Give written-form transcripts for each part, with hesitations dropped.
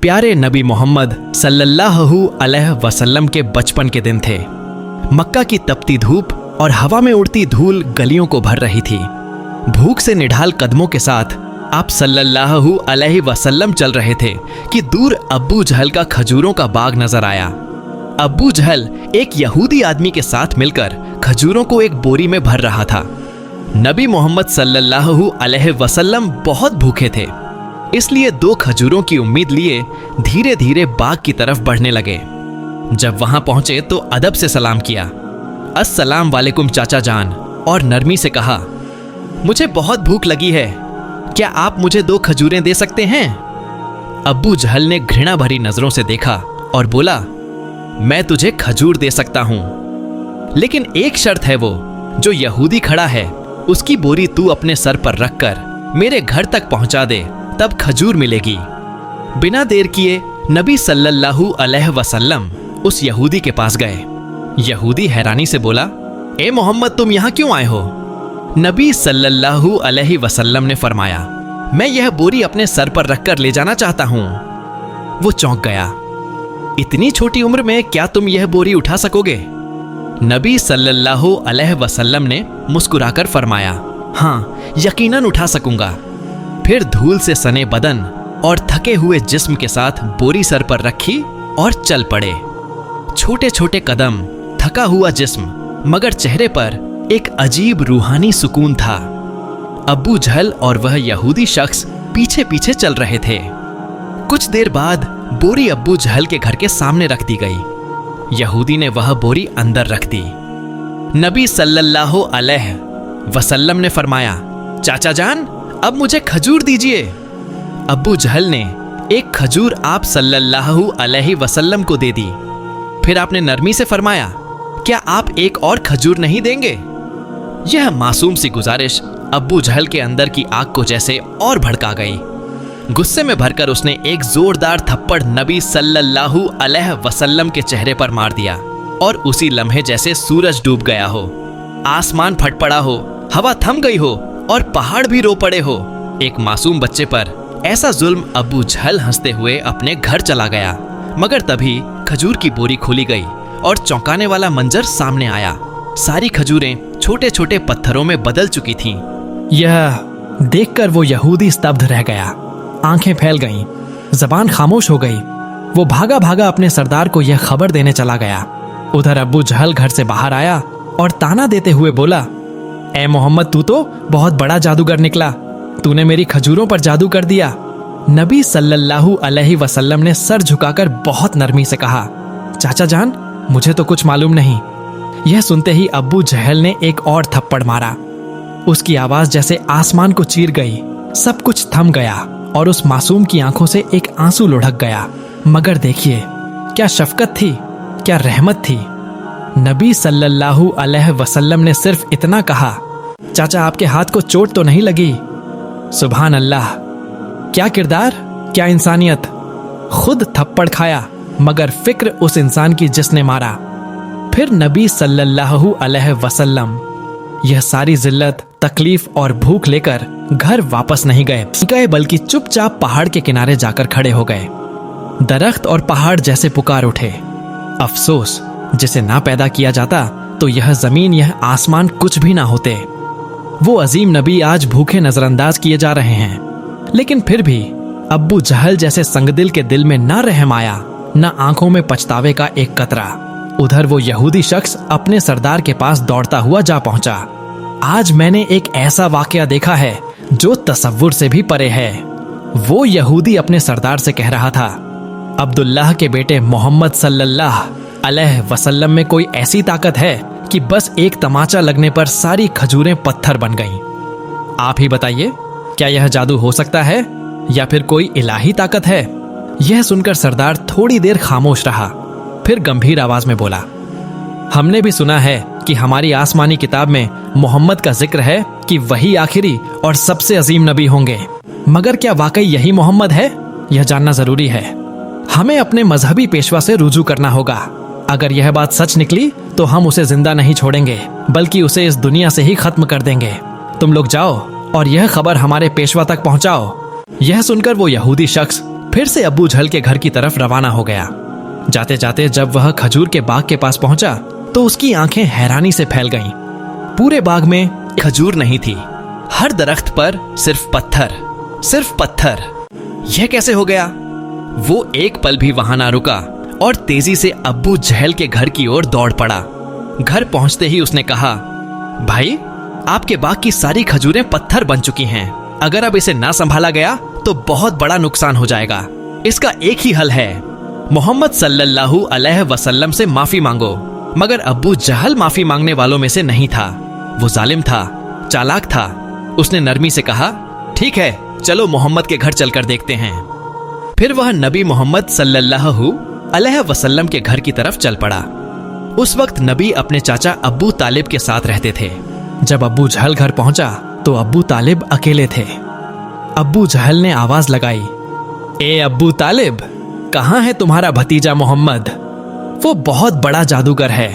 प्यारे नबी मोहम्मद सल्लल्लाहु अलैहि वसल्लम के बचपन के दिन थे। मक्का की तपती धूप और हवा में उड़ती धूल गलियों को भर रही थी। भूख से निढाल कदमों के साथ आप सल्लल्लाहु अलैहि वसल्लम चल रहे थे कि दूर अब्बू जहल का खजूरों का बाग नजर आया। अब्बू जहल एक यहूदी आदमी के साथ मिलकर खजूरों को एक बोरी में भर रहा था। नबी मोहम्मद सल्लल्लाहु अलैहि वसल्लम बहुत भूखे थे, इसलिए 2 खजूरों की उम्मीद लिए धीरे धीरे बाग की तरफ बढ़ने लगे। जब वहां पहुंचे तो अदब से सलाम किया, अस्सलाम वालेकुम चाचा जान, और नरमी से कहा, मुझे बहुत भूख लगी है, क्या आप मुझे 2 खजूरें दे सकते हैं? अब्बू जहल ने घृणा भरी नजरों से देखा और बोला, मैं तुझे खजूर दे सकता हूं, लेकिन एक शर्त है, वो जो यहूदी खड़ा है उसकी बोरी तू अपने सर पर रखकर मेरे घर तक पहुंचा दे, तब खजूर मिलेगी। बिना देर किए नबी सल्लल्लाहु अलैहि वसल्लम उस यहूदी के पास गए। यहूदी हैरानी से बोला, ए मोहम्मद, तुम यहां क्यों आए हो? नबी सल्लल्लाहु अलैहि वसल्लम ने फरमाया, मैं यह बोरी अपने सर पर रखकर ले जाना चाहता हूं। वो चौंक गया, इतनी छोटी उम्र में क्या तुम यह बोरी उठा सकोगे? नबी सल्लल्लाहु अलैहि वसल्लम ने मुस्कुराकर फरमाया, हाँ, यकीनन उठा सकूंगा। फिर धूल से सने बदन और थके हुए जिस्म के साथ बोरी सर पर रखी और चल पड़े। छोटे छोटे कदम, थका हुआ जिस्म, मगर चेहरे पर एक अजीब रूहानी सुकून था। अब्बू जहल और वह यहूदी शख्स पीछे पीछे चल रहे थे। कुछ देर बाद बोरी अब्बू जहल के घर के सामने रख दी गई। यहूदी ने वह बोरी अंदर रख दी। नबी सल्लल्लाहु अलैहि वसल्लम ने फरमाया, चाचा जान, अब मुझे खजूर दीजिए। अब्बू जहल ने एक खजूर आप सल्लल्लाहु अलैहि वसल्लम को दे दी। फिर आपने नरमी से फरमाया, क्या आप एक और खजूर नहीं देंगे? यह मासूम सी गुजारिश अब्बू जहल के अंदर की आग को जैसे और भड़का गई। गुस्से में भरकर उसने एक जोरदार थप्पड़ नबी सल्लल्लाहु अलैहि वसल्लम के चेहरे पर मार दिया और उसी लम्हे जैसे सूरज डूब गया हो, आसमान फट पड़ा हो, हवा थम गई हो और पहाड़ भी रो पड़े हो। एक मासूम बच्चे पर ऐसा जुल्म अब्बू जहल हंसते हुए अपने घर चला गया। मगर तभी खजूर की बोरी खोली गई और चौंकाने वाला मंजर सामने आया। सारी खजूरें छोटे छोटे पत्थरों में बदल चुकी थीं। यह देखकर वो यहूदी स्तब्ध रह गया। आंखें फैल गईं, जबान खामोश हो गई। वो भागा भागा अपने सरदार को यह खबर देने चला गया। उधर अब्बू जहल घर से बाहर आया और ताना देते हुए बोला, ए मोहम्मद, तू तो बहुत बड़ा जादूगर निकला, तूने मेरी खजूरों पर जादू कर दिया। नबी सल्लल्लाहु अलैहि वसल्लम ने सर झुकाकर बहुत नरमी से कहा, चाचा जान, मुझे तो कुछ मालूम नहीं। यह सुनते ही अब्बू जहल ने एक और थप्पड़ मारा। उसकी आवाज जैसे आसमान को चीर गई। सब कुछ थम गया और उस मासूम की आंखों से एक आंसू लुढ़क गया। मगर देखिए, क्या शफकत थी, क्या रहमत थी। नबी सल्लल्लाहु अलैहि वसल्लम ने सिर्फ इतना कहा, चाचा, आपके हाथ को चोट तो नहीं लगी? सुभान अल्लाह, क्या किरदार, क्या इंसानियत। खुद थप्पड़ खाया मगर फिक्र उस इंसान की जिसने मारा। फिर नबी सल्लल्लाहु अलैहि वसल्लम यह सारी जिल्लत, तकलीफ और भूख लेकर घर वापस नहीं गए, बल्कि चुपचाप पहाड़ के किनारे जाकर खड़े हो गए। दरख्त और पहाड़ जैसे पुकार उठे, अफसोस, जिसे ना पैदा किया जाता तो यह जमीन, यह आसमान कुछ भी ना होते। वो अजीम नबी आज भूखे नजरअंदाज किए जा रहे हैं, लेकिन फिर भी अब्बू जहल जैसे संगदिल के दिल में ना रहम आया, न आंखों में पछतावे का एक कतरा। उधर वो यहूदी शख्स अपने सरदार के पास दौड़ता हुआ जा पहुंचा। आज मैंने एक ऐसा वाकया देखा है जो तसव्वुर से भी परे है। वो यहूदी अपने सरदार से कह रहा था, अब्दुल्लाह के बेटे मोहम्मद सल्लल्लाहु अलैहि वसल्लम में कोई ऐसी ताकत है कि बस एक तमाचा लगने पर सारी खजूरें पत्थर बन गईं। आप ही बताइए, क्या यह जादू हो सकता है या फिर कोई इलाही ताकत है? यह सुनकर सरदार थोड़ी देर खामोश रहा, फिर गंभीर आवाज में बोला, हमने भी सुना है कि हमारी आसमानी किताब में मोहम्मद का जिक्र है कि वही आखिरी और सबसे अजीम नबी होंगे। मगर क्या वाकई यही मोहम्मद है? यह जानना जरूरी है। हमें अपने मजहबी पेशवा से रुजू करना होगा। अगर यह बात सच निकली तो हम उसे जिंदा नहीं छोड़ेंगे, बल्कि उसे इस दुनिया से ही खत्म कर देंगे। तुम लोग जाओ और यह खबर हमारे पेशवा तक पहुंचाओ। यह सुनकर वो यहूदी शख्स फिर से अब्बू झल के घर की तरफ रवाना हो गया। जाते जाते जब वह खजूर के बाग के पास पहुंचा तो उसकी आंखें हैरानी से फैल गईं। पूरे बाग में खजूर नहीं थी, हर दरख्त पर सिर्फ पत्थर। यह कैसे हो गया? वो एक पल भी वहां ना रुका और तेजी से अब्बू झल के घर की ओर दौड़ पड़ा। घर पहुंचते ही उसने कहा, भाई, आपके बाग की सारी खजूरें पत्थर बन चुकी हैं। अगर अब इसे ना संभाला गया तो बहुत बड़ा नुकसान हो जाएगा। इसका एक ही हल है, मोहम्मद सल्लल्लाहु अलैहि वसल्लम से माफी मांगो। मगर अब्बू जहल माफी मांगने वालों में से नहीं था। वो जालिम था, चालाक था। उसने नरमी से कहा, ठीक है, चलो मोहम्मद के घर चलकर देखते हैं। फिर वह नबी मोहम्मद सल्लल्लाहु अलैहि वसल्लम के घर की तरफ चल पड़ा। उस वक्त नबी अपने चाचा अब्बू तालिब के साथ रहते थे। जब अब्बू जहल घर पहुंचा तो अब्बू तालिब अकेले थे। अब्बू जहल ने आवाज लगाई, ए अब्बू तालिब, कहां है तुम्हारा भतीजा मोहम्मद? वो बहुत बड़ा जादूगर है,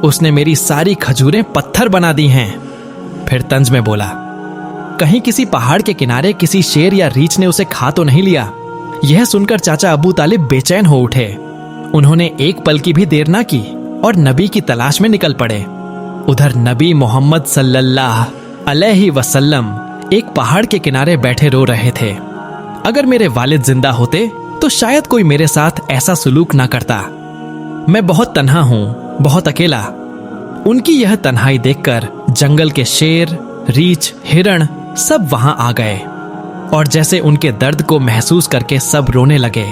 उसने मेरी सारी खजूरें पत्थर बना दी हैं। फिर तंज में बोला, कहीं किसी पहाड़ के किनारे किसी शेर या रीछ ने उसे खा तो नहीं लिया? यह सुनकर चाचा अब्बू तालिब बेचैन हो उठे। उन्होंने एक पल की भी देर ना की और नबी की तलाश में निकल पड़े। उधर नबी मोहम्मद सल्लल्लाहु अलैहि वसल्लम एक पहाड़ के किनारे बैठे रो रहे थे। अगर मेरे वालिद जिंदा होते तो शायद कोई मेरे साथ ऐसा सुलूक ना करता। मैं बहुत तन्हा हूं, बहुत अकेला। उनकी यह तन्हाई देखकर जंगल के शेर, रीछ, हिरण सब वहां आ गए और जैसे उनके दर्द को महसूस करके सब रोने लगे।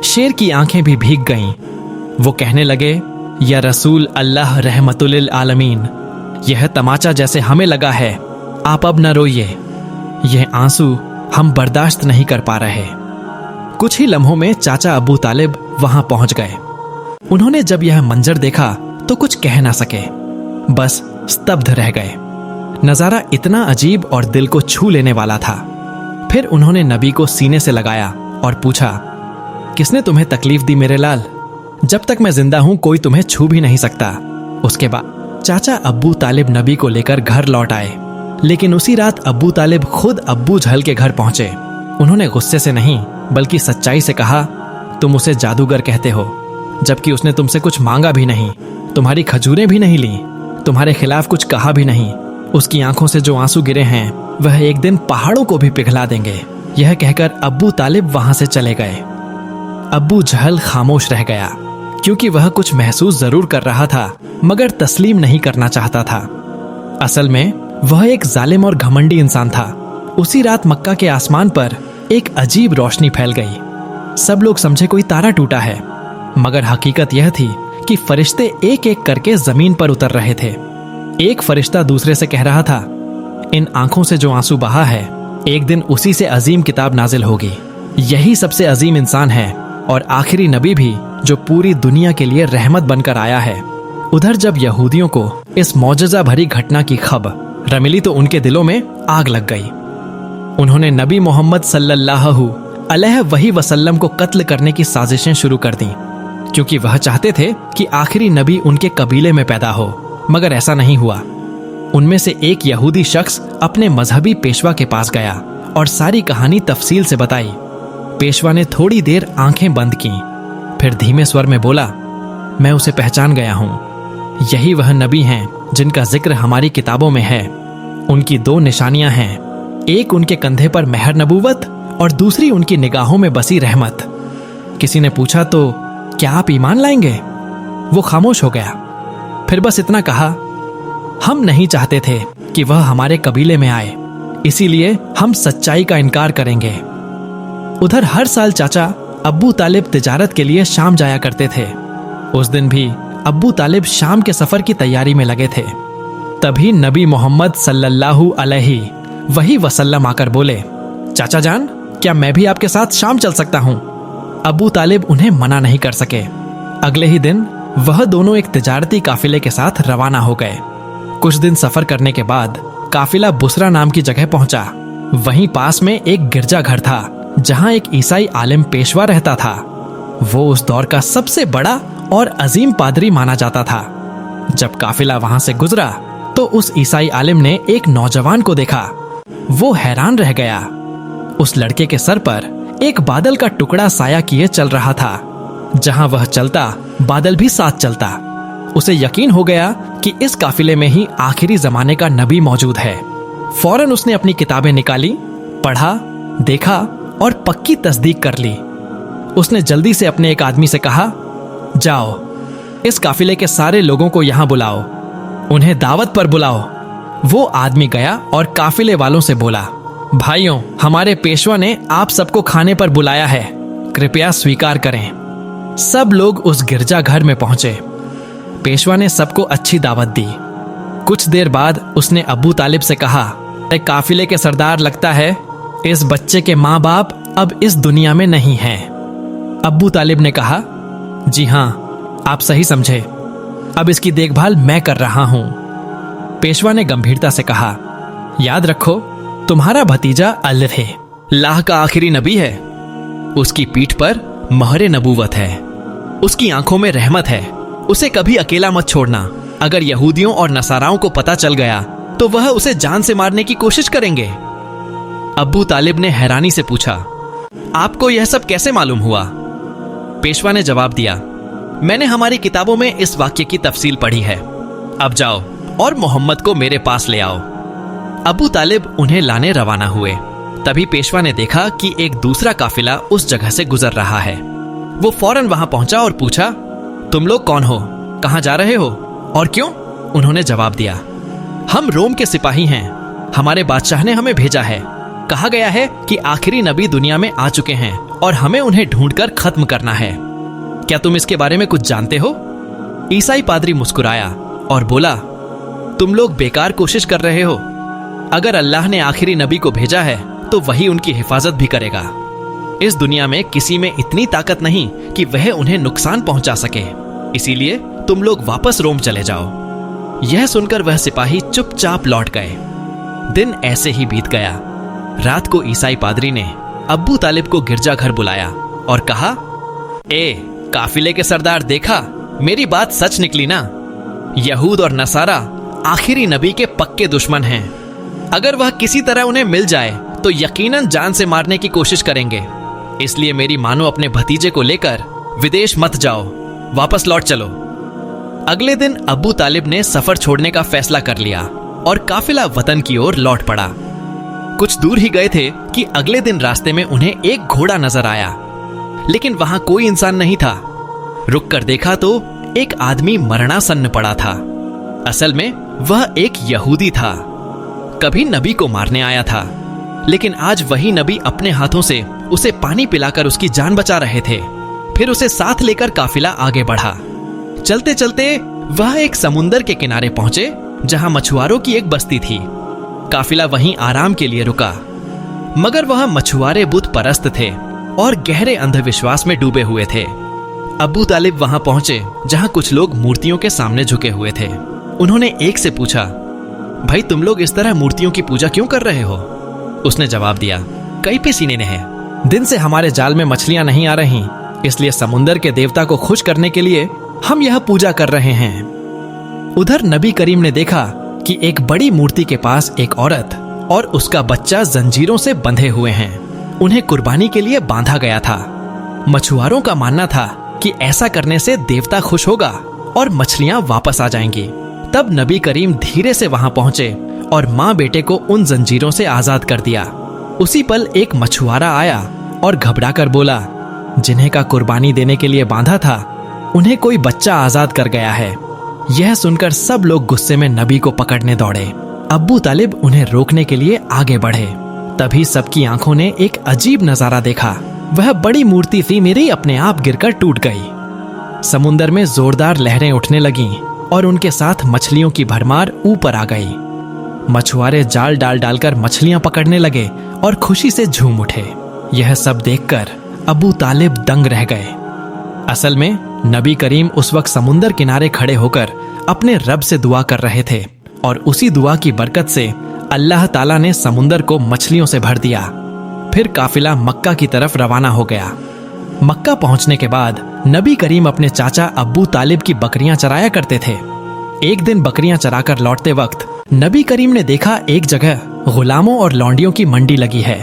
शेर की आंखें भी भीग गईं। वो कहने लगे, या रसूल अल्लाह रहमतुल आलमीन, यह तमाचा जैसे हमें लगा है, आप अब न रोइए। यह आंसू हम बर्दाश्त नहीं कर पा रहे। कुछ ही लम्हों में चाचा अब्बू तालिब वहां पहुंच गए। उन्होंने जब यह मंजर देखा तो कुछ कह ना सके, बस स्तब्ध रह गए। नजारा इतना अजीब और दिल को छू लेने वाला था। फिर उन्होंने नबी को सीने से लगाया और पूछा, किसने तुम्हें तकलीफ दी मेरे लाल? जब तक मैं जिंदा हूं कोई तुम्हें छू भी नहीं सकता। उसके बाद चाचा अब्बू तालिब नबी को लेकर घर लौट आए, लेकिन उसी रात अब्बू तालिब खुद अब्बू झल के घर पहुंचे। उन्होंने गुस्से से नहीं बल्कि सच्चाई से कहा, तुम उसे जादूगर कहते हो, जबकि उसने तुमसे कुछ मांगा भी नहीं, तुम्हारी खजूरें भी नहीं ली, तुम्हारे खिलाफ कुछ कहा भी नहीं। उसकी आंखों से जो आंसू गिरे हैं वह एक दिन पहाड़ों को भी पिघला देंगे। यह कहकर अब्बू तालिब वहां से चले गए। अब्बू झल खामोश रह गया, क्योंकि वह कुछ महसूस जरूर कर रहा था मगर तस्लीम नहीं करना चाहता था। असल में वह एक जालिम और घमंडी इंसान था। उसी रात मक्का के आसमान पर एक अजीब रोशनी फैल गई। सब लोग समझे कोई तारा टूटा है, मगर हकीकत यह थी कि फरिश्ते एक एक करके जमीन पर उतर रहे थे। एक फरिश्ता दूसरे से कह रहा था, इन आंखों से जो आंसू बहा है एक दिन उसी से अजीम किताब नाजिल होगी। यही सबसे अजीम इंसान है और आखिरी नबी भी जो पूरी दुनिया के लिए रहमत बनकर आया है। उधर जब यहूदियों को इस मौजज़ा भरी घटना की खबर मिली तो उनके दिलों में आग लग गई। उन्होंने नबी मोहम्मद सल्लल्लाहु अलैहि वसल्लम को कत्ल करने की साजिशें शुरू कर दी, क्योंकि वह चाहते थे कि आखिरी नबी उनके कबीले में पैदा हो, मगर ऐसा नहीं हुआ। उनमें से एक यहूदी शख्स अपने मजहबी पेशवा के पास गया और सारी कहानी तफसील से बताई। पेशवा ने थोड़ी देर आंखें बंद की, फिर धीमे स्वर में बोला, मैं उसे पहचान गया हूं। यही वह नबी हैं जिनका जिक्र हमारी किताबों में है। उनकी दो निशानियां हैं, एक उनके कंधे पर मेहर नबूवत और दूसरी उनकी निगाहों में बसी रहमत। किसी ने पूछा, तो क्या आप ईमान लाएंगे? वो खामोश हो गया, फिर बस इतना कहा, हम नहीं चाहते थे कि वह हमारे कबीले में आए, इसीलिए हम सच्चाई का इनकार करेंगे। उधर हर साल चाचा अब्बू तालिब तिजारत के लिए शाम जाया करते थे। उस दिन भी अब्बू तालिब शाम के सफर की तैयारी में लगे थे। तभी नबी मोहम्मद सल्लल्लाहु अलैहि वसल्लम आकर बोले, चाचा जान, क्या मैं भी आपके साथ शाम चल सकता हूं? अब्बू तालिब उन्हें मना नहीं कर सके। अगले ही दिन वह दोनों एक तिजारती काफिले के साथ रवाना हो गए। कुछ दिन सफर करने के बाद काफिला बुसरा नाम की जगह पहुंचा। वहीं पास में एक गिरजाघर था जहां एक ईसाई आलिम पेशवा रहता था। वो उस दौर का सबसे बड़ा और अजीम पादरी माना जाता था। जब काफिला वहां से गुजरा तो उस ईसाई आलिम ने एक नौजवान को देखा। वो हैरान रह गया। उस लड़के के सर पर एक बादल का टुकड़ा साया किए चल रहा था। जहां वह चलता बादल भी साथ चलता। उसे यकीन हो गया कि इस काफिले में ही आखिरी जमाने का नबी मौजूद है। फौरन उसने अपनी किताबें निकाली, पढ़ा, देखा और पक्की तस्दीक कर ली। उसने जल्दी से अपने एक आदमी से कहा, जाओ इस काफिले के सारे लोगों को यहां बुलाओ, उन्हें दावत पर बुलाओ। वो आदमी गया और काफिले वालों से बोला, भाइयों, हमारे पेशवा ने आप सबको खाने पर बुलाया है, कृपया स्वीकार करें। सब लोग उस गिरजाघर में पहुंचे। पेशवा ने सबको अच्छी दावत दी। कुछ देर बाद उसने अब्बू तालिब से कहा, एक काफिले के सरदार, लगता है इस बच्चे के माँ बाप अब इस दुनिया में नहीं हैं। अब्बू तालिब ने कहा, जी हां, आप सही समझे, अब इसकी देखभाल मैं कर रहा हूं। पेशवा ने गंभीरता से कहा, याद रखो, तुम्हारा भतीजा अल्लाह लाह का आखिरी नबी है। उसकी पीठ पर महरे नबूवत है, उसकी आंखों में रहमत है। उसे कभी अकेला मत छोड़ना। अगर यहूदियों और नसाराओं को पता चल गया तो वह उसे जान से मारने की कोशिश करेंगे। अब्बू तालिब ने हैरानी से पूछा, आपको यह सब कैसे मालूम हुआ? पेशवा ने जवाब दिया, मैंने हमारी किताबों में इस वाक्य की तफसील पढ़ी है। अब जाओ और मोहम्मद को मेरे पास ले आओ। अब्बू तालिब उन्हें लाने रवाना हुए। तभी पेशवा ने देखा कि एक दूसरा काफिला उस जगह से गुजर रहा है। वो फौरन वहां पहुंचा और पूछा, तुम लोग कौन हो, कहां जा रहे हो और क्यों? उन्होंने जवाब दिया, हम रोम के सिपाही हैं, हमारे बादशाह ने हमें भेजा है। कहा गया है कि आखिरी नबी दुनिया में आ चुके हैं और हमें उन्हें ढूंढकर खत्म करना है। क्या तुम इसके बारे में कुछ जानते हो? ईसाई पादरी मुस्कुराया और बोला, तुम लोग बेकार कोशिश कर रहे हो। अगर अल्लाह ने आखिरी नबी को भेजा है तो वही उनकी हिफाजत भी करेगा। इस दुनिया में किसी में इतनी ताकत नहीं कि वह उन्हें नुकसान पहुंचा सके, इसीलिए तुम लोग वापस रोम चले जाओ। यह सुनकर वह सिपाही चुपचाप लौट गए। दिन ऐसे ही बीत गया। रात को ईसाई पादरी ने अब्बू तालिब को गिरजाघर बुलाया और कहा, ए काफिले के सरदार, देखा मेरी बात सच निकली ना? यहूद और नसारा आखिरी नबी के पक्के दुश्मन हैं। अगर वह किसी तरह उन्हें मिल जाए तो यकीनन जान से मारने की कोशिश करेंगे। इसलिए मेरी मानो अपने भतीजे को लेकर विदेश मत जाओ, वापस लौट चलो। अगले दिन अब्बू तालिब ने सफर छोड़ने का फैसला कर लिया और काफिला वतन की ओर लौट पड़ा। कुछ दूर ही गए थे कि अगले दिन रास्ते में उन्हें एक घोड़ा नजर आया, लेकिन वहां कोई इंसान नहीं था। रुक कर देखा तो एक आदमी मरणासन्न पड़ा था। असल में वह एक यहूदी था, कभी नबी को मारने आया था, लेकिन आज वही नबी अपने हाथों से उसे पानी पिलाकर उसकी जान बचा रहे थे। फिर उसे साथ लेकर काफिला आगे बढ़ा। चलते चलते वह एक समुंदर के किनारे पहुंचे जहां मछुआरों की एक बस्ती थी। काफिला वहीं आराम के लिए रुका, मगर वह मछुआरे बुत परस्त थे और गहरे अंधविश्वास में डूबे हुए थे। अब्बू तालिब वहां पहुंचे जहां कुछ लोग मूर्तियों के सामने झुके हुए थे। उन्होंने एक से पूछा, भाई तुम लोग इस तरह मूर्तियों की पूजा क्यों कर रहे हो? उसने जवाब दिया, कई पे सीने ने है। दिन से हमारे जाल में मछलियां नहीं आ रही, इसलिए समुंदर के देवता को खुश करने के लिए हम यह पूजा कर रहे हैं। उधर नबी करीम ने देखा कि एक बड़ी मूर्ति के पास एक औरत और उसका बच्चा जंजीरों से बंधे हुए हैं। उन्हें कुर्बानी के लिए बांधा गया था। मछुआरों का मानना था कि ऐसा करने से देवता खुश होगा और मछलियां वापस आ जाएंगी। तब नबी करीम धीरे से वहां पहुंचे और माँ बेटे को उन जंजीरों से आजाद कर दिया। उसी पल एक मछुआरा आया और घबराकर बोला, जिन्हें का कुर्बानी देने के लिए बांधा था, उन्हें कोई बच्चा आजाद कर गया है। यह सुनकर सब लोग गुस्से में नबी को पकड़ने दौड़े। अब्बू तालिब उन्हें रोकने के लिए आगे बढ़े। तभी सबकी आंखों ने एक अजीब नजारा देखा। वह बड़ी मूर्ति फीमेरी अपने आप गिरकर टूट गई। समुंदर में जोरदार लहरें उठने लगीं और उनके साथ मछलियों की भरमार ऊपर आ गई। मछुआरे जाल डाल डालकर मछलियां पकड़ने लगे और खुशी से झूम उठे। यह सब देखकर अब्बू तालिब दंग रह गए। असल में नबी करीम उस वक्त समुंदर किनारे खड़े होकर अपने रब से दुआ कर रहे थे और उसी दुआ की बरकत से अल्लाह ताला ने समुंदर को मछलियों से भर दिया। फिर काफिला मक्का की तरफ रवाना हो गया। मक्का पहुंचने के बाद नबी करीम अपने चाचा अब्बू तालिब की बकरियां चराया करते थे। एक दिन बकरियां चराकर लौटते वक्त नबी करीम ने देखा एक जगह गुलामों और लौंडियों की मंडी लगी है।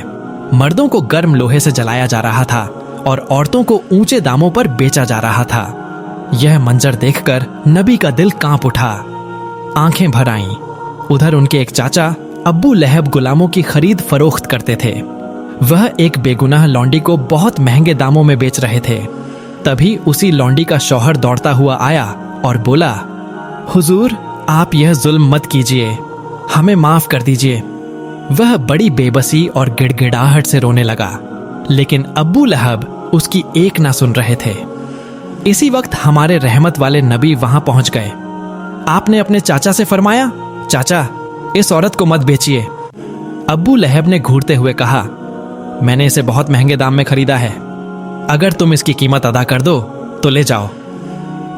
मर्दों को गर्म लोहे से जलाया जा रहा था और औरतों को ऊंचे दामों पर बेचा जा रहा था। यह मंजर देखकर नबी का दिल कांप उठा, आंखें भर आईं। उधर उनके एक चाचा अब्बू लहब गुलामों की खरीद फरोख्त करते थे। वह एक बेगुनाह लौंडी को बहुत महंगे दामों में बेच रहे थे। तभी उसी लौंडी का शौहर दौड़ता हुआ आया और बोला, हुजूर, आप यह जुल्म मत कीजिए, हमें माफ कर दीजिए। वह बड़ी बेबसी और गिड़गिड़ाहट से रोने लगा, लेकिन अब्बू लहब उसकी एक ना सुन रहे थे। इसी वक्त हमारे रहमत वाले नबी वहां पहुंच गए। आपने अपने चाचा से फरमाया, चाचा, इस औरत को मत बेचिए। अब्बू लहब ने घूरते हुए कहा, मैंने इसे बहुत महंगे दाम में खरीदा है, अगर तुम इसकी कीमत अदा कर दो तो ले जाओ।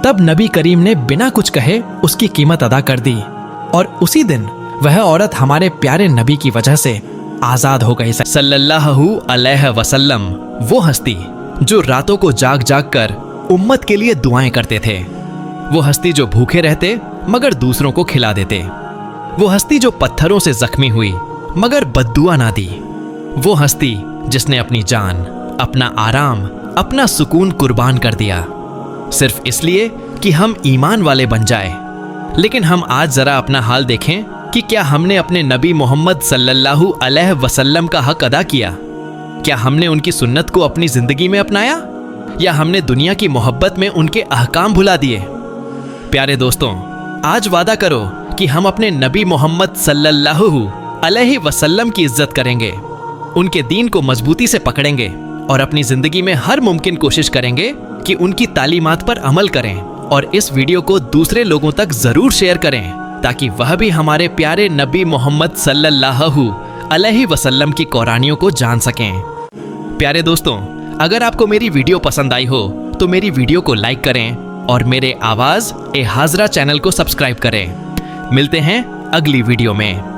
तब नबी करीम ने बिना कुछ कहे उसकी कीमत अदा कर दी और उसी दिन वह औरत हमारे प्यारे नबी की वजह से आजाद हो गई। सल्लल्लाहु अलैहि वसल्लम वो हस्ती जो रातों को जाग जाग कर उम्मत के लिए दुआएं करते थे। वो हस्ती जो भूखे रहते मगर दूसरों को खिला देते। वो हस्ती जो पत्थरों से जख्मी हुई मगर बद्दुआ ना दी। वो हस्ती जिसने अपनी जान, अपना आराम, अपना सुकून कुर्बान कर दिया सिर्फ इसलिए कि हम ईमान वाले बन जाए। लेकिन हम आज जरा अपना हाल देखें कि क्या हमने अपने नबी मोहम्मद सल्लल्लाहु अलैहि वसल्लम का हक अदा किया? क्या हमने उनकी सुन्नत को अपनी जिंदगी में अपनाया या हमने दुनिया की मोहब्बत में उनके अहकाम भुला दिए? प्यारे दोस्तों, आज वादा करो कि हम अपने नबी मोहम्मद सल्लल्लाहु अलैहि वसल्लम की इज्जत करेंगे, उनके दीन को मजबूती से पकड़ेंगे और अपनी जिंदगी में हर मुमकिन कोशिश करेंगे कि उनकी तालीमात पर अमल करें और इस वीडियो को दूसरे लोगों तक जरूर शेयर करें ताकि वह भी हमारे प्यारे नबी मोहम्मद सल्लल्लाहु अलैहि वसल्लम की कुरानियों को जान सकें। प्यारे दोस्तों, अगर आपको मेरी वीडियो पसंद आई हो तो मेरी वीडियो को लाइक करें और मेरे आवाज ए हाजरा चैनल को सब्सक्राइब करें। मिलते हैं अगली वीडियो में।